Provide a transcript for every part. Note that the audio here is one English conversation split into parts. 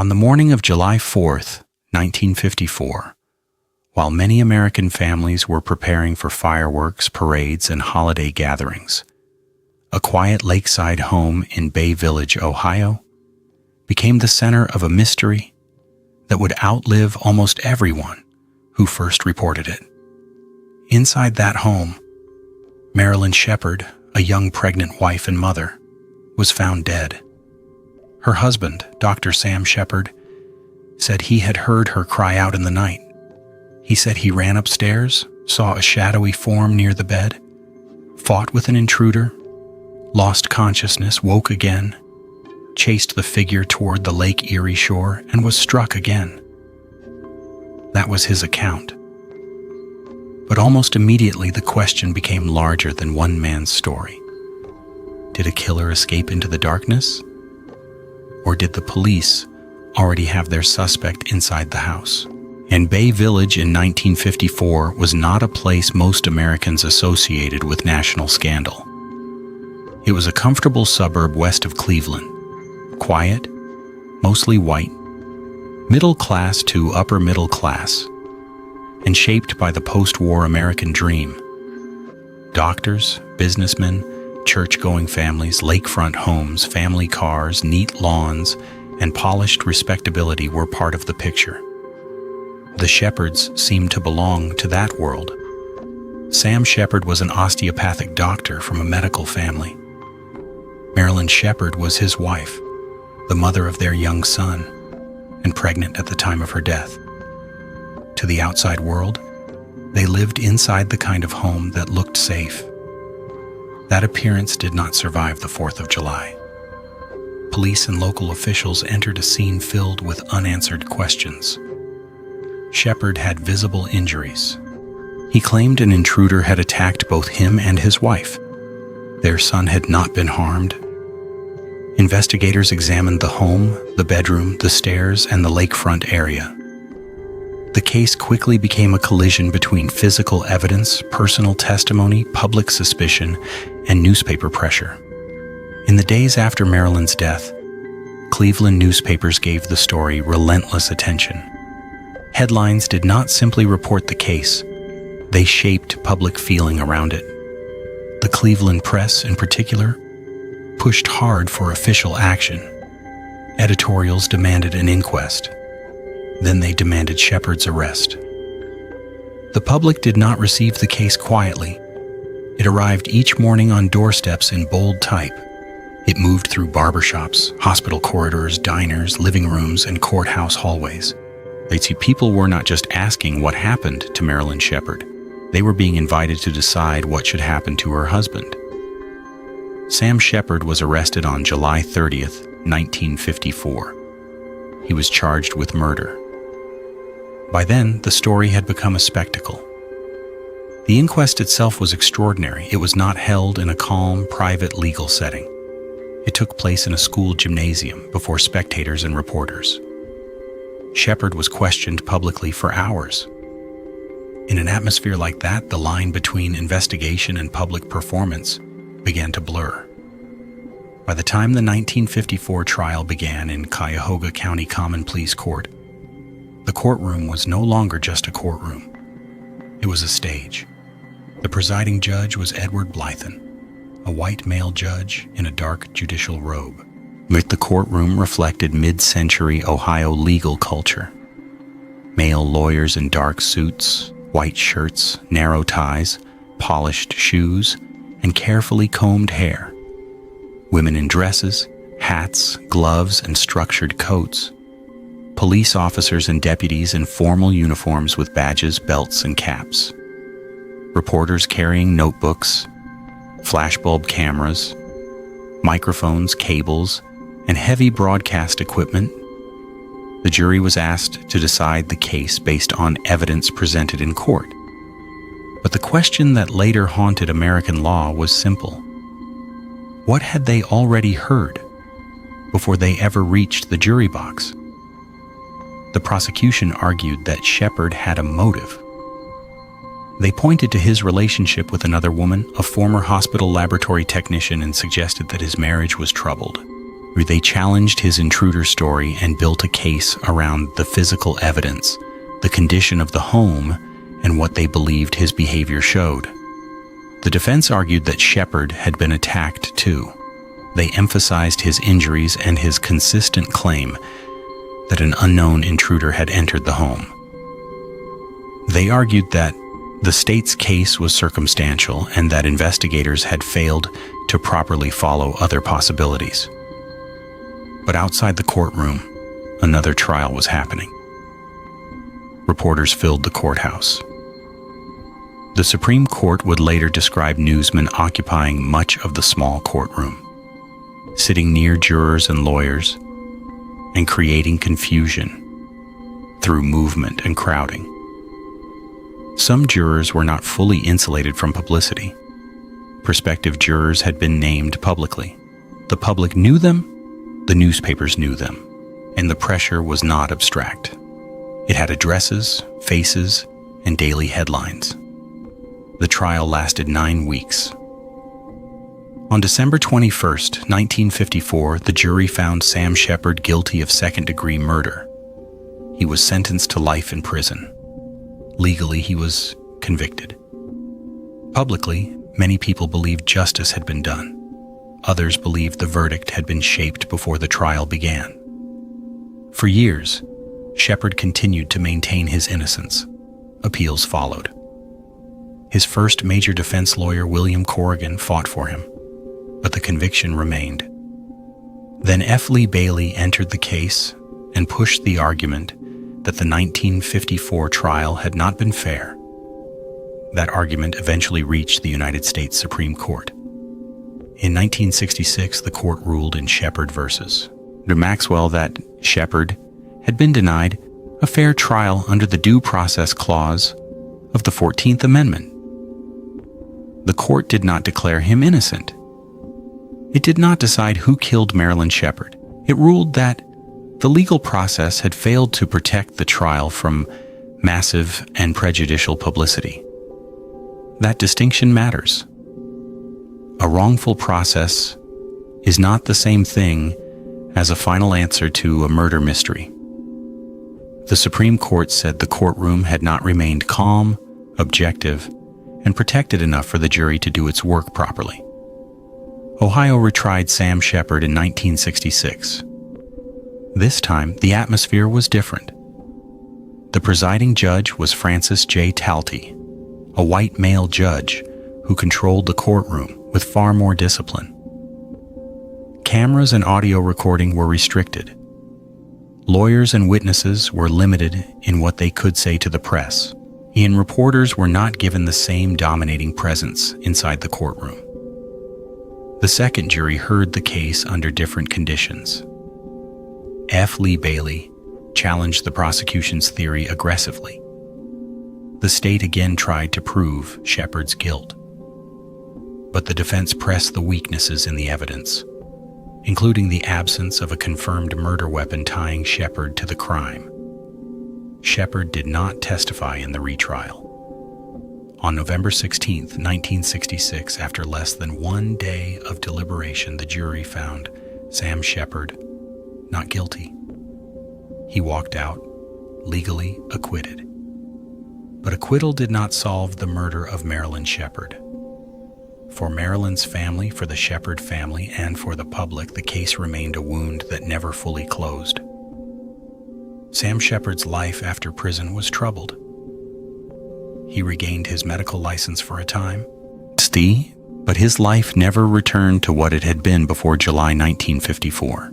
On the morning of July 4th, 1954, while many American families were preparing for fireworks, parades, and holiday gatherings, a quiet lakeside home in Bay Village, Ohio, became the center of a mystery that would outlive almost everyone who first reported it. Inside that home, Marilyn Sheppard, a young pregnant wife and mother, was found dead. Her husband, Dr. Sam Sheppard, said he had heard her cry out in the night. He said he ran upstairs, saw a shadowy form near the bed, fought with an intruder, lost consciousness, woke again, chased the figure toward the Lake Erie shore, and was struck again. That was his account. But almost immediately the question became larger than one man's story. Did a killer escape into the darkness? Or did the police already have their suspect inside the house? And Bay Village in 1954 was not a place most Americans associated with national scandal. It was a comfortable suburb west of Cleveland, quiet, mostly white, middle class to upper middle class, and shaped by the post-war American dream. Doctors, businessmen, church-going families, lakefront homes, family cars, neat lawns, and polished respectability were part of the picture. The Sheppards seemed to belong to that world. Sam Sheppard was an osteopathic doctor from a medical family. Marilyn Sheppard was his wife, the mother of their young son, and pregnant at the time of her death. To the outside world, they lived inside the kind of home that looked safe. That appearance did not survive the 4th of July. Police and local officials entered a scene filled with unanswered questions. Sheppard had visible injuries. He claimed an intruder had attacked both him and his wife. Their son had not been harmed. Investigators examined the home, the bedroom, the stairs, and the lakefront area. The case quickly became a collision between physical evidence, personal testimony, public suspicion, and newspaper pressure. In the days after Marilyn's death, Cleveland newspapers gave the story relentless attention. Headlines did not simply report the case, they shaped public feeling around it. The Cleveland press, in particular, pushed hard for official action. Editorials demanded an inquest. Then they demanded Sheppard's arrest. The public did not receive the case quietly. It arrived each morning on doorsteps in bold type. It moved through barbershops, hospital corridors, diners, living rooms, and courthouse hallways. People were not just asking what happened to Marilyn Sheppard. They were being invited to decide what should happen to her husband. Sam Sheppard was arrested on July 30th, 1954. He was charged with murder. By then, the story had become a spectacle. The inquest itself was extraordinary. It was not held in a calm, private legal setting. It took place in a school gymnasium before spectators and reporters. Sheppard was questioned publicly for hours. In an atmosphere like that, the line between investigation and public performance began to blur. By the time the 1954 trial began in Cuyahoga County Common Pleas Court, the courtroom was no longer just a courtroom. It was a stage. The presiding judge was Edward Blythen, a white male judge in a dark judicial robe. The courtroom reflected mid-century Ohio legal culture. Male lawyers in dark suits, white shirts, narrow ties, polished shoes, and carefully combed hair. Women in dresses, hats, gloves, and structured coats. Police officers and deputies in formal uniforms with badges, belts, and caps. Reporters carrying notebooks, flashbulb cameras, microphones, cables, and heavy broadcast equipment. The jury was asked to decide the case based on evidence presented in court. But the question that later haunted American law was simple. What had they already heard before they ever reached the jury box? The prosecution argued that Sheppard had a motive. They pointed to his relationship with another woman, a former hospital laboratory technician, and suggested that his marriage was troubled. where they challenged his intruder story and built a case around the physical evidence, the condition of the home, and what they believed his behavior showed. The defense argued that Sheppard had been attacked too. They emphasized his injuries and his consistent claim that an unknown intruder had entered the home. They argued that the state's case was circumstantial and that investigators had failed to properly follow other possibilities. But outside the courtroom, another trial was happening. Reporters filled the courthouse. The Supreme Court would later describe newsmen occupying much of the small courtroom, sitting near jurors and lawyers, and creating confusion through movement and crowding. Some jurors were not fully insulated from publicity. Prospective jurors had been named publicly. The public knew them, the newspapers knew them, and the pressure was not abstract. It had addresses, faces, and daily headlines. The trial lasted 9 weeks. On December 21st, 1954, the jury found Sam Sheppard guilty of second-degree murder. He was sentenced to life in prison. Legally, he was convicted. Publicly, many people believed justice had been done. Others believed the verdict had been shaped before the trial began. For years, Sheppard continued to maintain his innocence. Appeals followed. His first major defense lawyer, William Corrigan, fought for him, but the conviction remained. Then F. Lee Bailey entered the case and pushed the argument that the 1954 trial had not been fair. That argument eventually reached the United States Supreme Court. In 1966, the court ruled in Sheppard v. Maxwell that Sheppard had been denied a fair trial under the Due Process Clause of the 14th Amendment. The court did not declare him innocent. It did not decide who killed Marilyn Sheppard. It ruled that the legal process had failed to protect the trial from massive and prejudicial publicity. That distinction matters. A wrongful process is not the same thing as a final answer to a murder mystery. The Supreme Court said the courtroom had not remained calm, objective, and protected enough for the jury to do its work properly. Ohio retried Sam Sheppard in 1966. This time, the atmosphere was different. The presiding judge was Francis J. Talty, a white male judge who controlled the courtroom with far more discipline. Cameras and audio recording were restricted. Lawyers and witnesses were limited in what they could say to the press, and reporters were not given the same dominating presence inside the courtroom. The second jury heard the case under different conditions. F. Lee Bailey challenged the prosecution's theory aggressively. The state again tried to prove Sheppard's guilt, but the defense pressed the weaknesses in the evidence, including the absence of a confirmed murder weapon tying Sheppard to the crime. Sheppard did not testify in the retrial. On November 16, 1966, after less than 1 day of deliberation, the jury found Sam Sheppard not guilty. He walked out, legally acquitted. But acquittal did not solve the murder of Marilyn Sheppard. For Marilyn's family, for the Sheppard family, and for the public, the case remained a wound that never fully closed. Sam Sheppard's life after prison was troubled. He regained his medical license for a time, but his life never returned to what it had been before July 1954.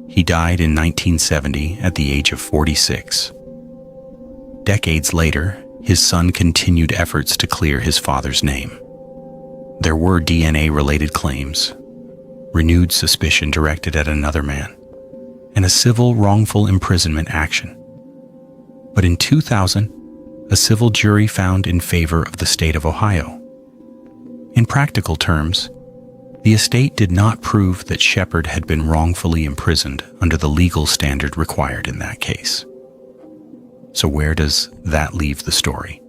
He died in 1970 at the age of 46. Decades later, his son continued efforts to clear his father's name. There were DNA-related claims, renewed suspicion directed at another man, and a civil wrongful imprisonment action. But in 2000, a civil jury found in favor of the state of Ohio. In practical terms, the estate did not prove that Sheppard had been wrongfully imprisoned under the legal standard required in that case. So where does that leave the story?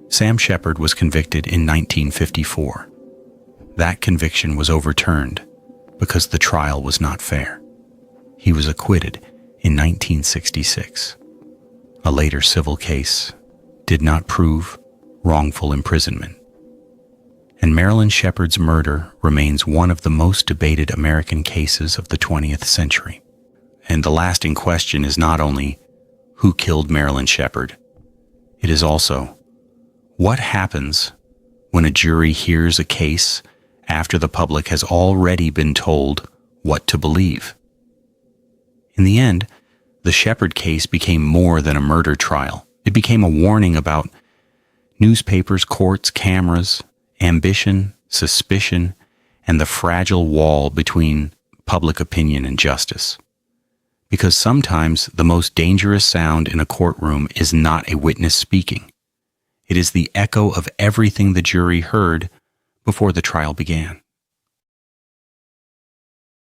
Sam Sheppard was convicted in 1954. That conviction was overturned, because the trial was not fair. He was acquitted in 1966. A later civil case did not prove wrongful imprisonment. And Marilyn Sheppard's murder remains one of the most debated American cases of the 20th century. And the lasting question is not only who killed Marilyn Sheppard, it is also what happens when a jury hears a case after the public has already been told what to believe. In the end, the Sheppard case became more than a murder trial. It became a warning about newspapers, courts, cameras, ambition, suspicion, and the fragile wall between public opinion and justice. Because sometimes the most dangerous sound in a courtroom is not a witness speaking. It is the echo of everything the jury heard before the trial began.